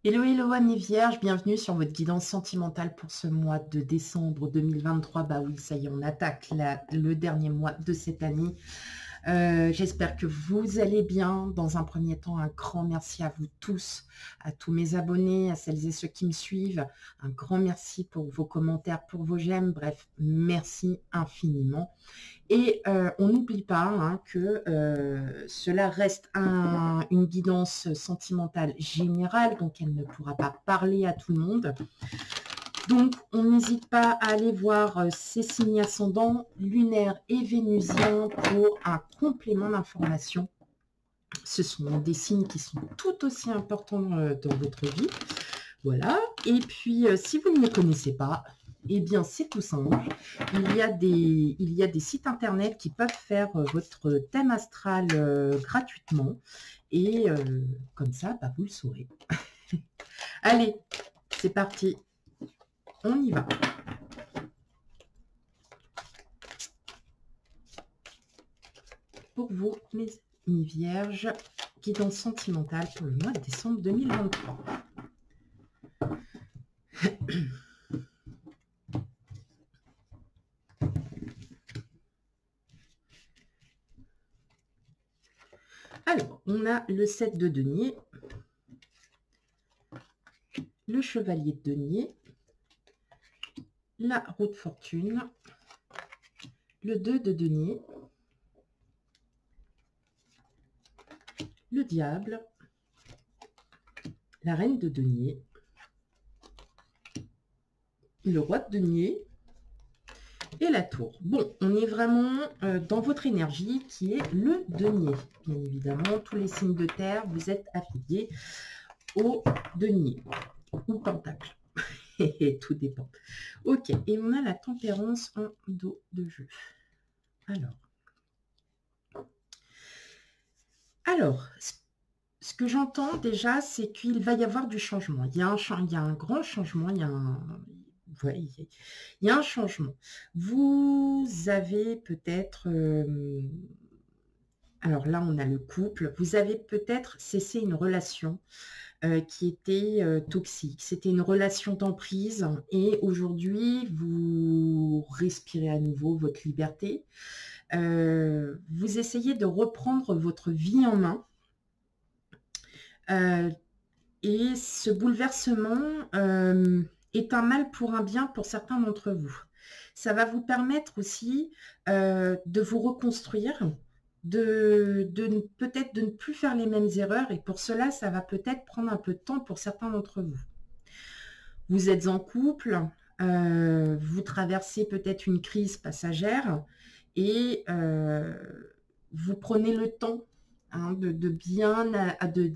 Hello, hello, amis vierges, bienvenue sur votre guidance sentimentale pour ce mois de décembre 2023. Bah oui, ça y est, on attaque le dernier mois de cette année. J'espère que vous allez bien. Dans un premier temps, un grand merci à vous tous, à tous mes abonnés, à celles et ceux qui me suivent. Un grand merci pour vos commentaires, pour vos j'aime. Bref, merci infiniment. Et on n'oublie pas hein, que cela reste une guidance sentimentale générale, donc elle ne pourra pas parler à tout le monde. Donc, on n'hésite pas à aller voir ces signes ascendants, lunaires et vénusiens pour un complément d'information. Ce sont des signes qui sont tout aussi importants dans votre vie. Voilà. Et puis, si vous ne les connaissez pas, eh bien, c'est tout simple. Il y a des sites internet qui peuvent faire votre thème astral gratuitement. Et comme ça, bah, vous le saurez. Allez, c'est parti. On y va. Pour vous, mes amis vierges, guidance sentimentale pour le mois de décembre 2023. Alors, on a le 7 de denier, le chevalier de denier, la roue de fortune, le 2 de denier, le diable, la reine de denier, le roi de denier et la tour. Bon, on est vraiment dans votre énergie qui est le denier. Bien évidemment, tous les signes de terre, vous êtes affiliés au denier ou pentacle. Tout dépend. Ok, et on a la tempérance en dos de jeu. Alors, ce que j'entends déjà, c'est qu'il va y avoir du changement. Il y a un grand changement, il y a un changement. Vous avez peut-être... alors là, on a le couple. Vous avez peut-être cessé une relation qui était toxique. C'était une relation d'emprise et aujourd'hui, vous respirez à nouveau votre liberté. Vous essayez de reprendre votre vie en main. Et ce bouleversement est un mal pour un bien pour certains d'entre vous. Ça va vous permettre aussi de vous reconstruire, peut-être de ne plus faire les mêmes erreurs, et pour cela, ça va peut-être prendre un peu de temps pour certains d'entre vous. Vous êtes en couple, vous traversez peut-être une crise passagère, et vous prenez le temps hein, de bien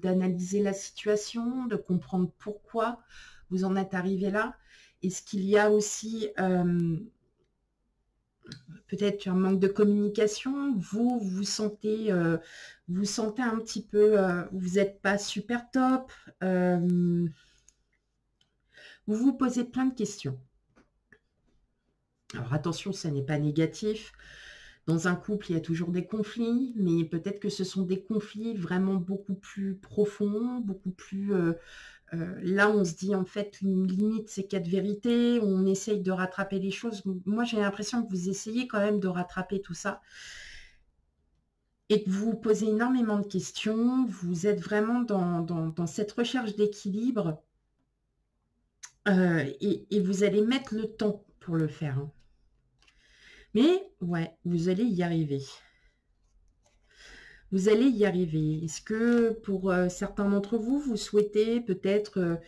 d'analyser la situation, de comprendre pourquoi vous en êtes arrivé là. Est-ce qu'il y a aussi peut-être un manque de communication? Vous sentez un petit peu, vous n'êtes pas super top. Vous vous posez plein de questions. Alors attention, ça n'est pas négatif. Dans un couple, il y a toujours des conflits, mais peut-être que ce sont des conflits vraiment beaucoup plus profonds, beaucoup plus... là, on se dit en fait, limite, c'est quatre vérités, on essaye de rattraper les choses. Moi, j'ai l'impression que vous essayez quand même de rattraper tout ça et que vous vous posez énormément de questions. Vous êtes vraiment dans cette recherche d'équilibre et vous allez mettre le temps pour le faire. Hein. Mais ouais, vous allez y arriver. Vous allez y arriver. Est-ce que pour certains d'entre vous, vous souhaitez peut-être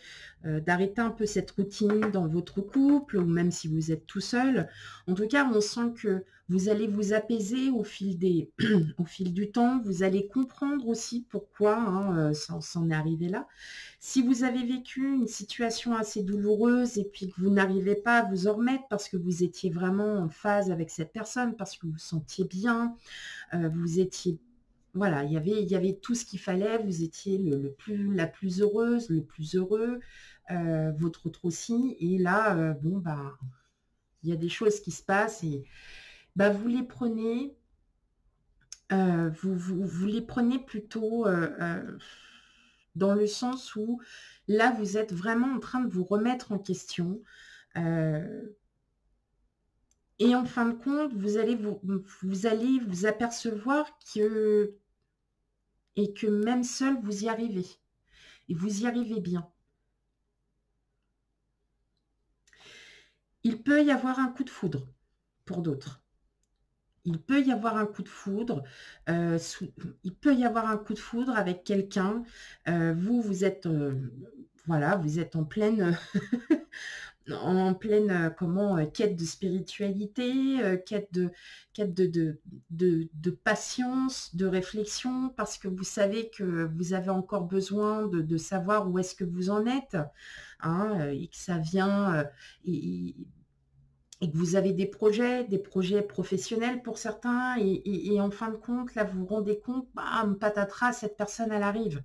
d'arrêter un peu cette routine dans votre couple, ou même si vous êtes tout seul? En tout cas, on sent que vous allez vous apaiser au fil au fil du temps. Vous allez comprendre aussi pourquoi hein, ça en est arrivé là. Si vous avez vécu une situation assez douloureuse et puis que vous n'arrivez pas à vous en remettre parce que vous étiez vraiment en phase avec cette personne, parce que vous vous sentiez bien, vous étiez voilà, il y avait tout ce qu'il fallait, vous étiez la plus heureuse, le plus heureux, votre autre aussi, et là, bon, bah, il y a des choses qui se passent, et bah, vous les prenez, vous les prenez plutôt dans le sens où là, vous êtes vraiment en train de vous remettre en question. Et en fin de compte, vous allez vous apercevoir que même seul, vous y arrivez. Et vous y arrivez bien. Il peut y avoir un coup de foudre pour d'autres. Il peut y avoir un coup de foudre. Il peut y avoir un coup de foudre avec quelqu'un. Vous êtes, voilà, vous êtes en pleine... quête de spiritualité, quête de patience, de réflexion, parce que vous savez que vous avez encore besoin de savoir où est-ce que vous en êtes, hein, et que ça vient, et que vous avez des projets professionnels pour certains, et en fin de compte, là, vous vous rendez compte, bam, patatras, cette personne, elle arrive.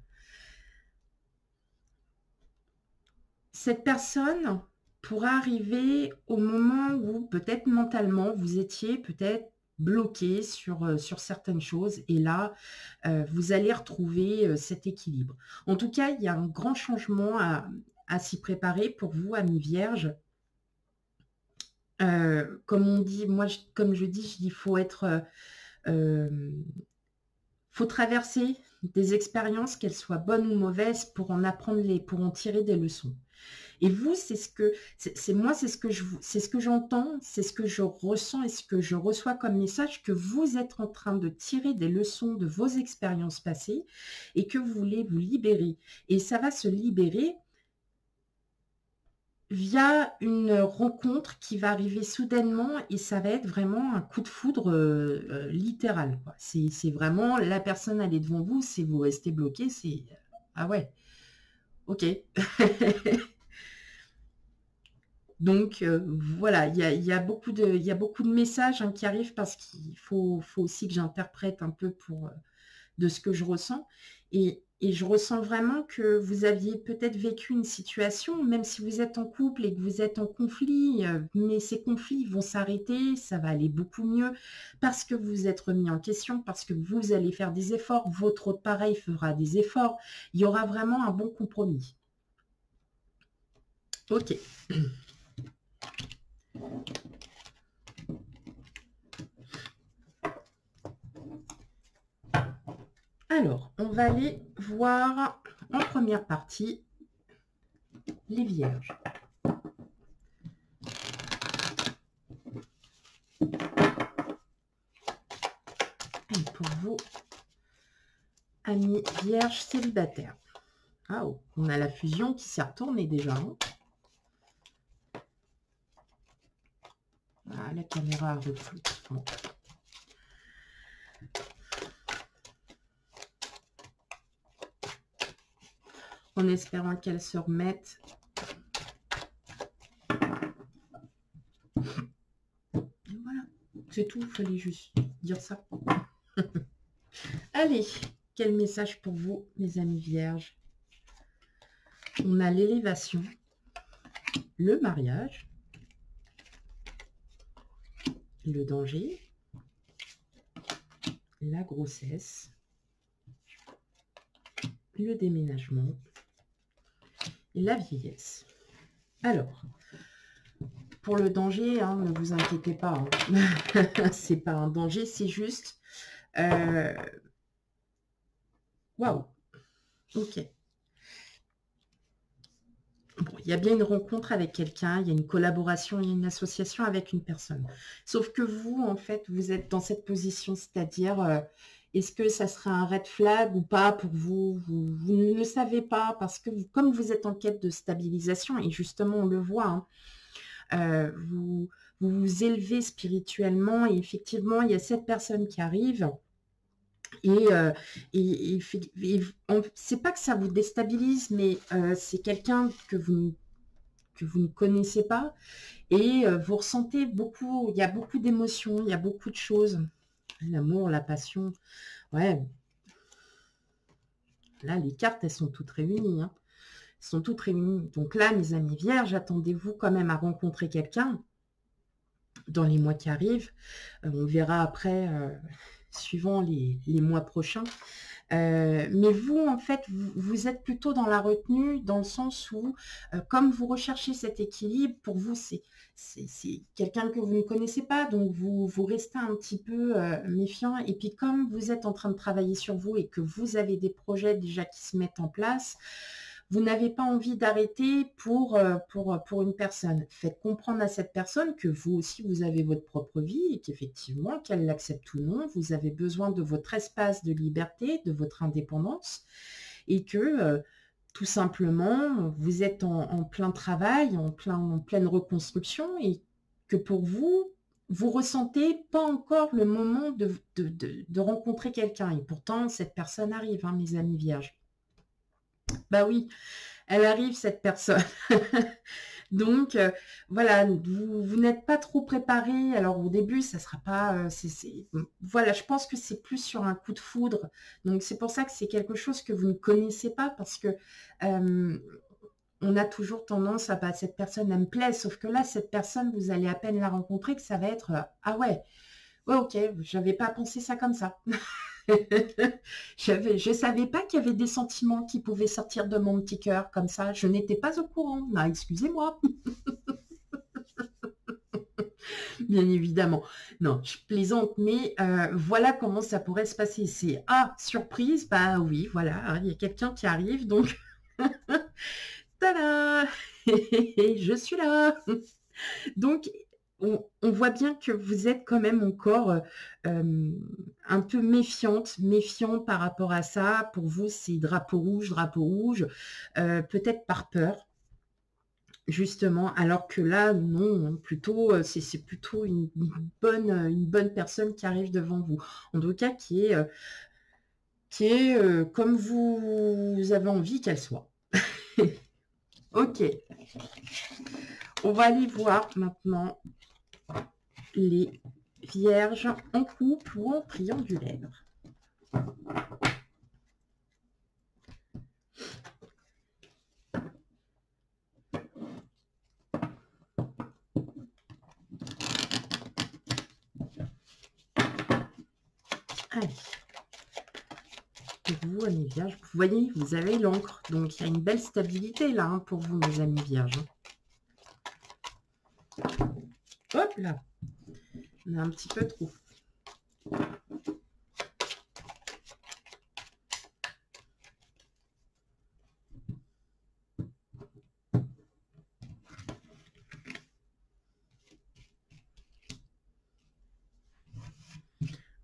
Cette personne pourra arriver au moment où peut-être mentalement vous étiez peut-être bloqué sur certaines choses, et là vous allez retrouver cet équilibre. En tout cas, il y a un grand changement à s'y préparer pour vous, amis vierges. Comme on dit, moi comme je dis, il faut faut traverser des expériences, qu'elles soient bonnes ou mauvaises, pour en apprendre pour en tirer des leçons. Et vous, c'est ce que j'entends, c'est ce que je ressens et ce que je reçois comme message, que vous êtes en train de tirer des leçons de vos expériences passées et que vous voulez vous libérer. Et ça va se libérer via une rencontre qui va arriver soudainement, et ça va être vraiment un coup de foudre littéral, quoi. C'est vraiment la personne, elle est devant vous, c'est vous restez bloqué, c'est ah ouais, ok. Donc voilà, il y a beaucoup de messages, hein, qui arrivent, parce qu'il faut aussi que j'interprète un peu de ce que je ressens. Et je ressens vraiment que vous aviez peut-être vécu une situation, même si vous êtes en couple et que vous êtes en conflit, mais ces conflits vont s'arrêter, ça va aller beaucoup mieux, parce que vous êtes remis en question, parce que vous allez faire des efforts, votre autre pareil fera des efforts. Il y aura vraiment un bon compromis. Ok. Alors, on va aller voir en première partie les vierges. Et pour vous, amis vierges célibataires. Ah, oh, on a la fusion qui s'est retournée déjà. Hein. Ah, la caméra reflète. Bon. En espérant qu'elle se remette. Et voilà, c'est tout, il fallait juste dire ça. Allez, quel message pour vous, mes amis vierges? On a l'élévation, le mariage, le danger, la grossesse, le déménagement et la vieillesse. Alors, pour le danger, hein, ne vous inquiétez pas. Hein. C'est pas un danger, c'est juste... Waouh. Ok. Bon, il y a bien une rencontre avec quelqu'un, il y a une collaboration, il y a une association avec une personne. Sauf que vous, en fait, vous êtes dans cette position, c'est-à-dire, est-ce que ça sera un red flag ou pas pour vous, vous ne le savez pas, parce que comme vous êtes en quête de stabilisation, et justement, on le voit, hein, vous vous élevez spirituellement, et effectivement, il y a cette personne qui arrive. Et c'est pas que ça vous déstabilise, mais c'est quelqu'un que vous ne connaissez pas, et vous ressentez beaucoup, il y a beaucoup d'émotions, il y a beaucoup de choses. L'amour, la passion, ouais. Là, les cartes, elles sont toutes réunies. Hein. Elles sont toutes réunies. Donc là, mes amis vierges, attendez-vous quand même à rencontrer quelqu'un dans les mois qui arrivent. On verra après, suivant les mois prochains. Mais vous, en fait, vous êtes plutôt dans la retenue, dans le sens où, comme vous recherchez cet équilibre, pour vous, c'est quelqu'un que vous ne connaissez pas, donc vous restez un petit peu méfiant. Et puis, comme vous êtes en train de travailler sur vous et que vous avez des projets déjà qui se mettent en place, vous n'avez pas envie d'arrêter pour une personne. Faites comprendre à cette personne que vous aussi, vous avez votre propre vie et qu'effectivement, qu'elle l'accepte ou non, vous avez besoin de votre espace de liberté, de votre indépendance et que tout simplement, vous êtes en plein travail, en pleine reconstruction et que pour vous, vous ressentez pas encore le moment de rencontrer quelqu'un. Et pourtant, cette personne arrive, hein, mes amis vierges. Bah oui, elle arrive, cette personne. Donc, voilà, vous n'êtes pas trop préparé. Alors, au début, ça sera pas... voilà, je pense que c'est plus sur un coup de foudre. Donc, c'est pour ça que c'est quelque chose que vous ne connaissez pas parce que on a toujours tendance à... Bah, cette personne, elle me plaît. Sauf que là, cette personne, vous allez à peine la rencontrer que ça va être... ah ouais, ok, j'avais pas pensé ça comme ça. Je savais pas qu'il y avait des sentiments qui pouvaient sortir de mon petit cœur comme ça. Je n'étais pas au courant. Ah, excusez-moi. Bien évidemment. Non, je plaisante, mais voilà comment ça pourrait se passer. C'est surprise, bah oui, voilà, hein, il y a quelqu'un qui arrive, donc tada, je suis là. Donc, on voit bien que vous êtes quand même encore un peu méfiant par rapport à ça. Pour vous, c'est drapeau rouge, peut-être par peur, justement, alors que là, non, plutôt, c'est plutôt une bonne personne qui arrive devant vous. En tout cas, qui est comme vous avez envie qu'elle soit. Ok. On va aller voir maintenant les vierges en couple ou en triangulaire. Allez. Pour vous, amis vierges, vous voyez, vous avez l'encre. Donc, il y a une belle stabilité là, hein, pour vous, mes amis vierges. Hop là. On a un petit peu trop.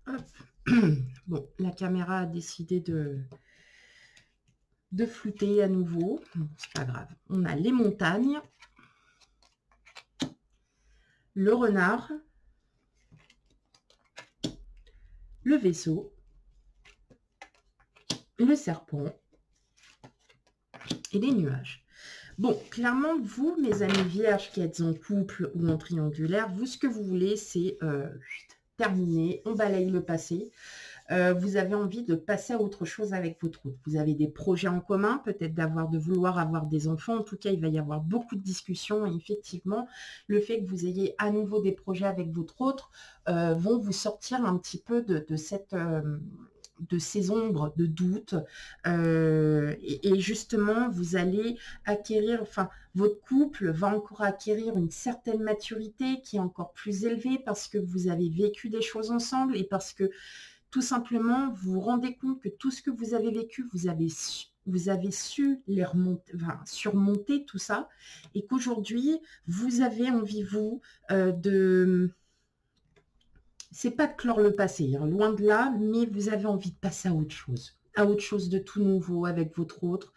Hop. Bon, la caméra a décidé de flouter à nouveau. Bon, c'est pas grave. On a les montagnes, le renard, le vaisseau, le serpent et les nuages. Bon, clairement, vous, mes amis vierges qui êtes en couple ou en triangulaire, vous, ce que vous voulez, c'est terminer, on balaye le passé. Vous avez envie de passer à autre chose avec votre autre. Vous avez des projets en commun, peut-être de vouloir avoir des enfants. En tout cas, il va y avoir beaucoup de discussions. Et effectivement, le fait que vous ayez à nouveau des projets avec votre autre vont vous sortir un petit peu de ces ombres de doute. Et justement, vous allez acquérir, enfin, votre couple va encore acquérir une certaine maturité qui est encore plus élevée parce que vous avez vécu des choses ensemble et parce que tout simplement, vous vous rendez compte que tout ce que vous avez vécu, vous avez su les remonter, enfin, surmonter tout ça, et qu'aujourd'hui, vous avez envie, vous, c'est pas de clore le passé, hein, loin de là, mais vous avez envie de passer à autre chose de tout nouveau avec votre autre,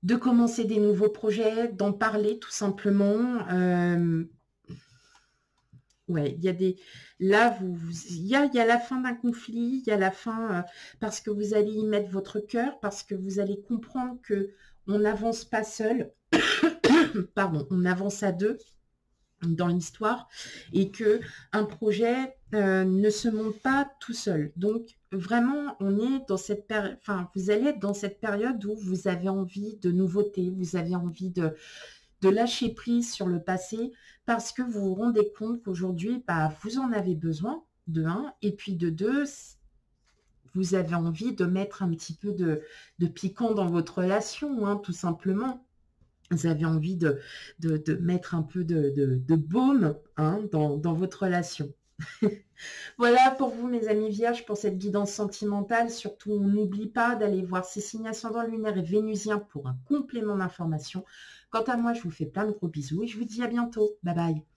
de commencer des nouveaux projets, d'en parler tout simplement. Ouais, il y a des... Là, il y a la fin d'un conflit, il y a la fin... parce que vous allez y mettre votre cœur, parce que vous allez comprendre que on n'avance pas seul, pardon, on avance à deux dans l'histoire, et que un projet ne se monte pas tout seul. Donc, vraiment, on est dans cette période... Enfin, vous allez être dans cette période où vous avez envie de nouveautés, vous avez envie de lâcher prise sur le passé parce que vous vous rendez compte qu'aujourd'hui, bah, vous en avez besoin, de un, et puis de deux, vous avez envie de mettre un petit peu de piquant dans votre relation, hein, tout simplement. Vous avez envie de mettre un peu de baume, hein, dans votre relation. Voilà pour vous, mes amis vierges, pour cette guidance sentimentale. Surtout, on n'oublie pas d'aller voir ces signes ascendants lunaires et vénusiens pour un complément d'information. Quant à moi, je vous fais plein de gros bisous et je vous dis à bientôt. Bye bye.